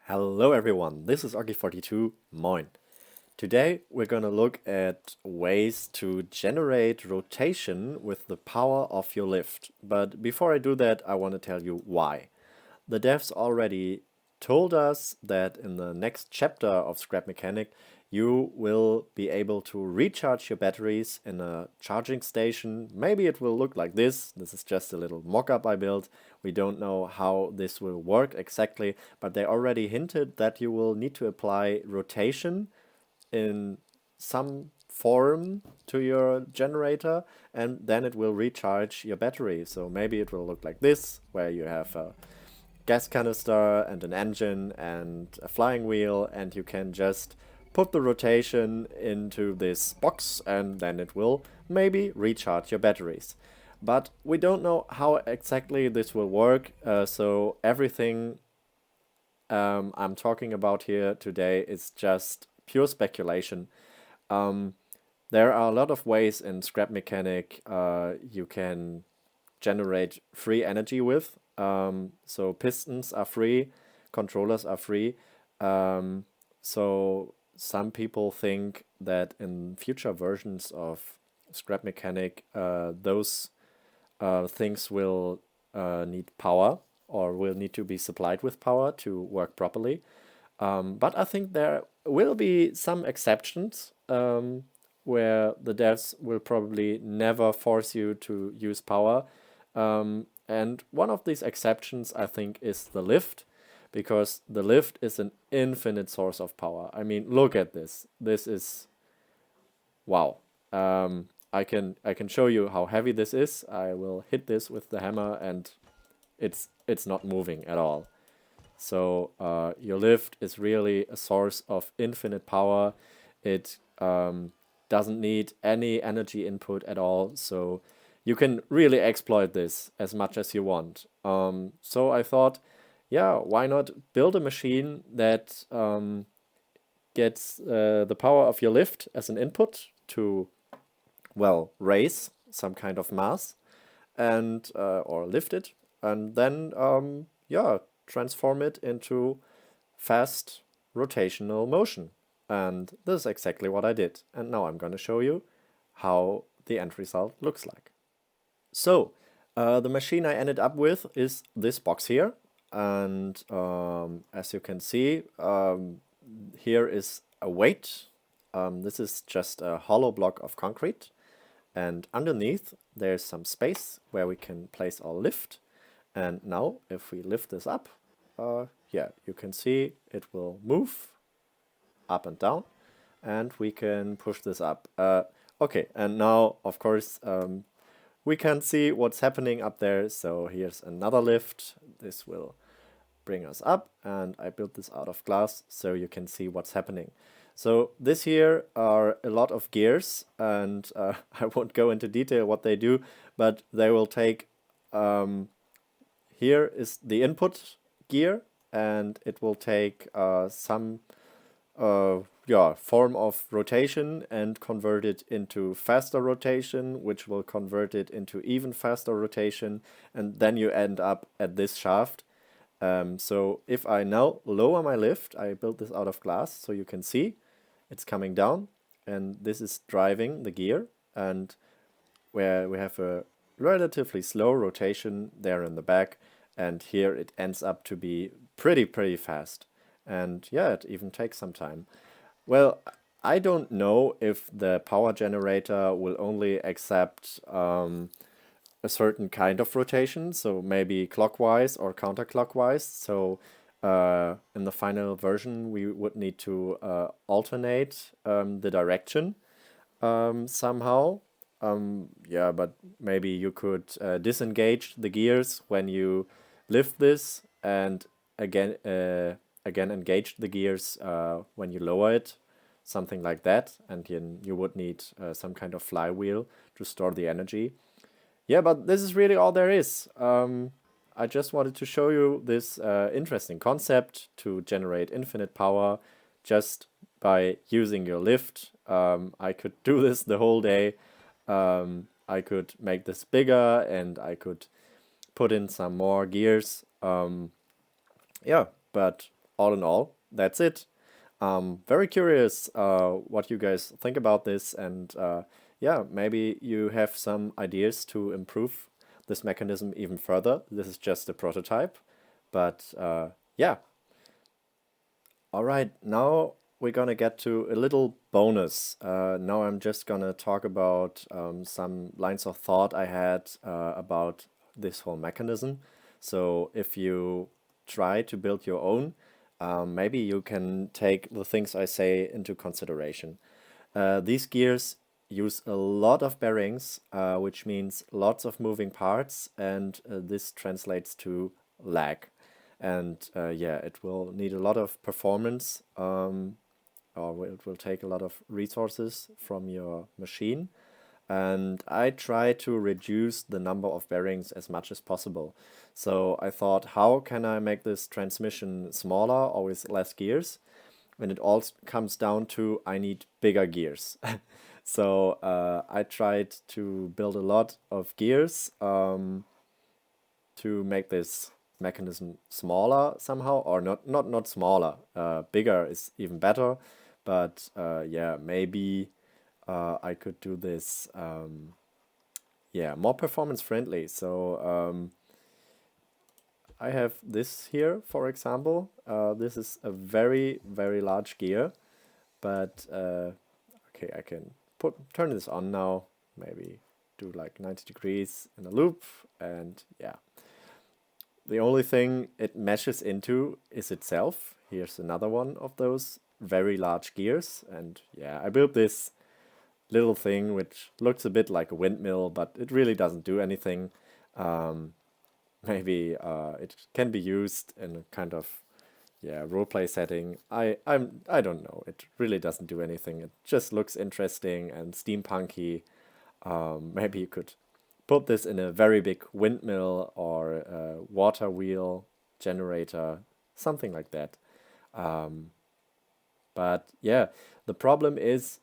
Hello everyone, this is Arky42, moin. Today we're gonna look at ways to generate rotation with the power of your lift. But before I do that, I want to tell you why. The devs already told us that in the next chapter of Scrap Mechanic, you will be able to recharge your batteries in a charging station. Maybe it will look like this. This is just a little mock-up I built. We don't know how this will work exactly, but they already hinted that you will need to apply rotation in some form to your generator, and then it will recharge your battery. So maybe it will look like this, where you have a gas canister and an engine and a flying wheel, and you can just put the rotation into this box and then it will maybe recharge your batteries. But we don't know how exactly this will work, so everything I'm talking about here today is just pure speculation. There are a lot of ways in Scrap Mechanic you can generate free energy with. So pistons are free, controllers are free. So some people think that in future versions of Scrap Mechanic, those things will need power or will need to be supplied with power to work properly. But I think there will be some exceptions where the devs will probably never force you to use power. And one of these exceptions, I think, is the lift, because the lift is an infinite source of power. I mean, look at this. This is wow. I can show you how heavy this is. I will hit this with the hammer, and it's not moving at all. So your lift is really a source of infinite power. It doesn't need any energy input at all. So you can really exploit this as much as you want. So I thought, yeah, why not build a machine that gets the power of your lift as an input to, well, raise some kind of mass and or lift it, and then yeah, transform it into fast rotational motion. And this is exactly what I did. And now I'm going to show you how the end result looks like. So the machine I ended up with is this box here. And as you can see, here is a weight. This is just a hollow block of concrete. And underneath there's some space where we can place our lift. And now if we lift this up, yeah, you can see it will move up and down, and we can push this up. Okay, and now of course we can see what's happening up there. So here's another lift. This will bring us up, and I built this out of glass so you can see what's happening. So this here are a lot of gears, and I won't go into detail what they do, but they will take, here is the input gear, and it will take some yeah, form of rotation and convert it into faster rotation, which will convert it into even faster rotation, and then you end up at this shaft. So if I now lower my lift, I built this out of glass so you can see it's coming down, and this is driving the gear, and where we have a relatively slow rotation there in the back, and here it ends up to be pretty fast. And yeah, it even takes some time. Well, I don't know if the power generator will only accept a certain kind of rotation, so maybe clockwise or counterclockwise. So in the final version, we would need to alternate the direction somehow. Yeah, but maybe you could disengage the gears when you lift this, and again engage the gears when you lower it, something like that. And then you would need some kind of flywheel to store the energy. Yeah, but this is really all there is. I just wanted to show you this interesting concept to generate infinite power just by using your lift. I could do this the whole day. I could make this bigger, and I could put in some more gears. Yeah, but all in all, that's it. Very curious what you guys think about this, and yeah, maybe you have some ideas to improve this mechanism even further. This is just a prototype, but yeah. All right, now we're gonna get to a little bonus. Now I'm just gonna talk about some lines of thought I had about this whole mechanism. So if you try to build your own, maybe you can take the things I say into consideration. These gears use a lot of bearings, which means lots of moving parts, and this translates to lag. And yeah, it will need a lot of performance, or it will take a lot of resources from your machine. And I try to reduce the number of bearings as much as possible. So I thought, how can I make this transmission smaller or with less gears? When it all comes down to I need bigger gears. So I tried to build a lot of gears to make this mechanism smaller somehow, or not smaller. Bigger is even better, but yeah, maybe I could do this yeah, more performance friendly. So I have this here, for example. This is a very large gear, but okay, I can turn this on now. Maybe do like 90 degrees in a loop, and yeah. The only thing it meshes into is itself. Here's another one of those very large gears, and yeah, I built this little thing which looks a bit like a windmill, but it really doesn't do anything. Um, Maybe it can be used in a kind of yeah roleplay setting. I don't know. It really doesn't do anything. It just looks interesting and steampunky. Maybe you could put this in a very big windmill or a water wheel generator, something like that. Um, but yeah, the problem is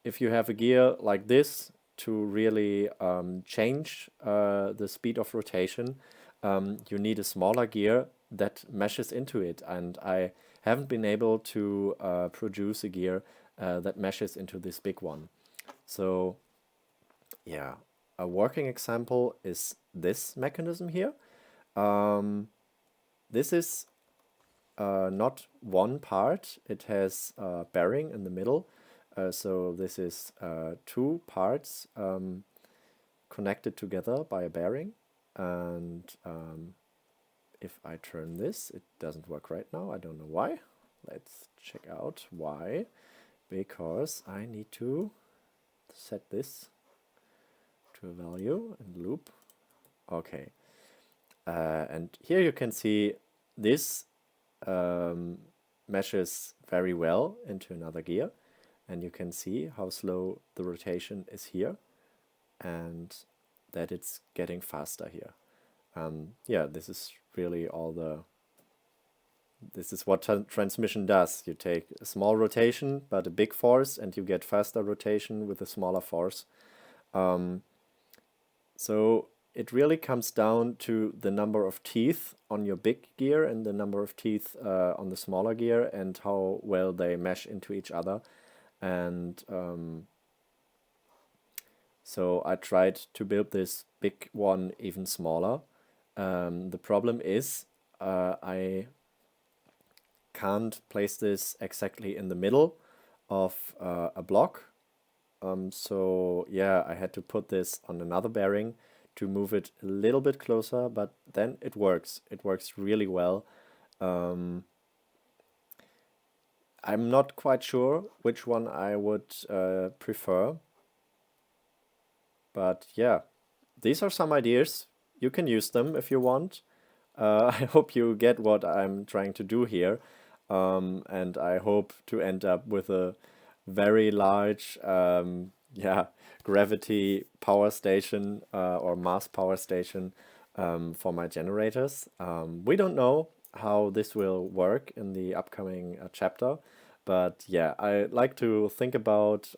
if you have a gear like this to really change the speed of rotation, you need a smaller gear that meshes into it. And I haven't been able to produce a gear that meshes into this big one. So yeah, a working example is this mechanism here. Um, this is not one part, it has a bearing in the middle. So this is two parts connected together by a bearing. And if I turn this, it doesn't work right now. I don't know why. Let's check out why. Because I need to set this to a value and loop. Okay. And here you can see this meshes very well into another gear. And you can see how slow the rotation is here and that it's getting faster here. Yeah, this is really this is what transmission does. You take a small rotation but a big force, and you get faster rotation with a smaller force. So it really comes down to the number of teeth on your big gear and the number of teeth on the smaller gear and how well they mesh into each other. And so I tried to build this big one even smaller. The problem is I can't place this exactly in the middle of a block. So yeah, I had to put this on another bearing to move it a little bit closer, but then it works. It works really well. Um, I'm not quite sure which one I would prefer, but yeah, these are some ideas. You can use them if you want. I hope you get what I'm trying to do here, and I hope to end up with a very large, yeah, gravity power station or mass power station for my generators. We don't know how this will work in the upcoming chapter, but yeah, I like to think about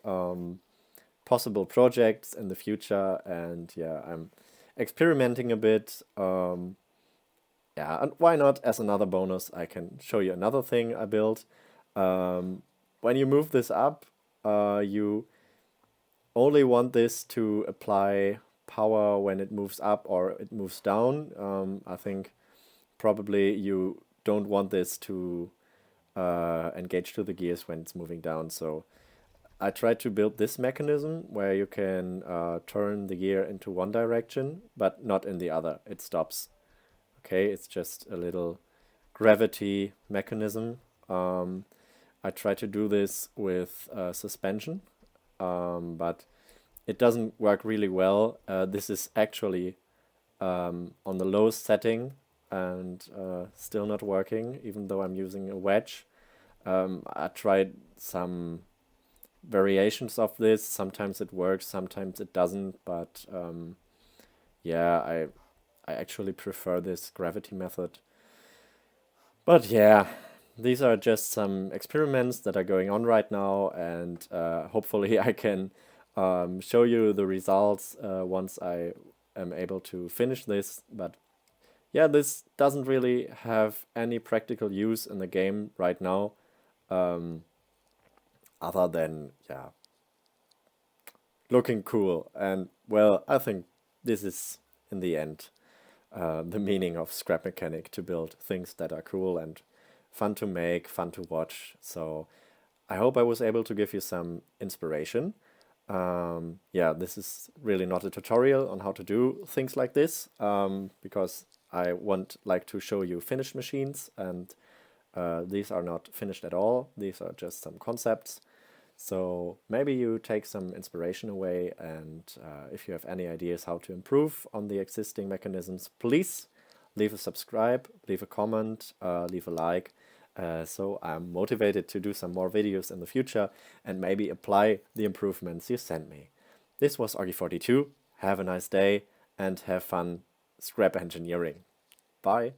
possible projects in the future, and yeah, I'm experimenting a bit. yeah, and why not, as another bonus, I can show you another thing I built. When you move this up, you only want this to apply power when it moves up or it moves down. I think probably you don't want this to engage to the gears when it's moving down. So I tried to build this mechanism where you can turn the gear into one direction, but not in the other. It stops. Okay, it's just a little gravity mechanism. I try to do this with suspension, but it doesn't work really well. This is actually on the lowest setting and still not working, even though I'm using a wedge. I tried some variations of this. Sometimes it works, sometimes it doesn't, but yeah, I actually prefer this gravity method. But yeah, these are just some experiments that are going on right now, and hopefully I can show you the results once I am able to finish this. But yeah, this doesn't really have any practical use in the game right now, um, other than, yeah, looking cool. And well, I think this is in the end the meaning of Scrap Mechanic, to build things that are cool and fun to make, fun to watch. So I hope I was able to give you some inspiration. Yeah, this is really not a tutorial on how to do things like this, because I want like to show you finished machines, and these are not finished at all. These are just some concepts. So maybe you take some inspiration away, and if you have any ideas how to improve on the existing mechanisms, please leave a subscribe, leave a comment, leave a like, so I'm motivated to do some more videos in the future and maybe apply the improvements you sent me. This was Argy42. Have a nice day and have fun scrap engineering. Bye.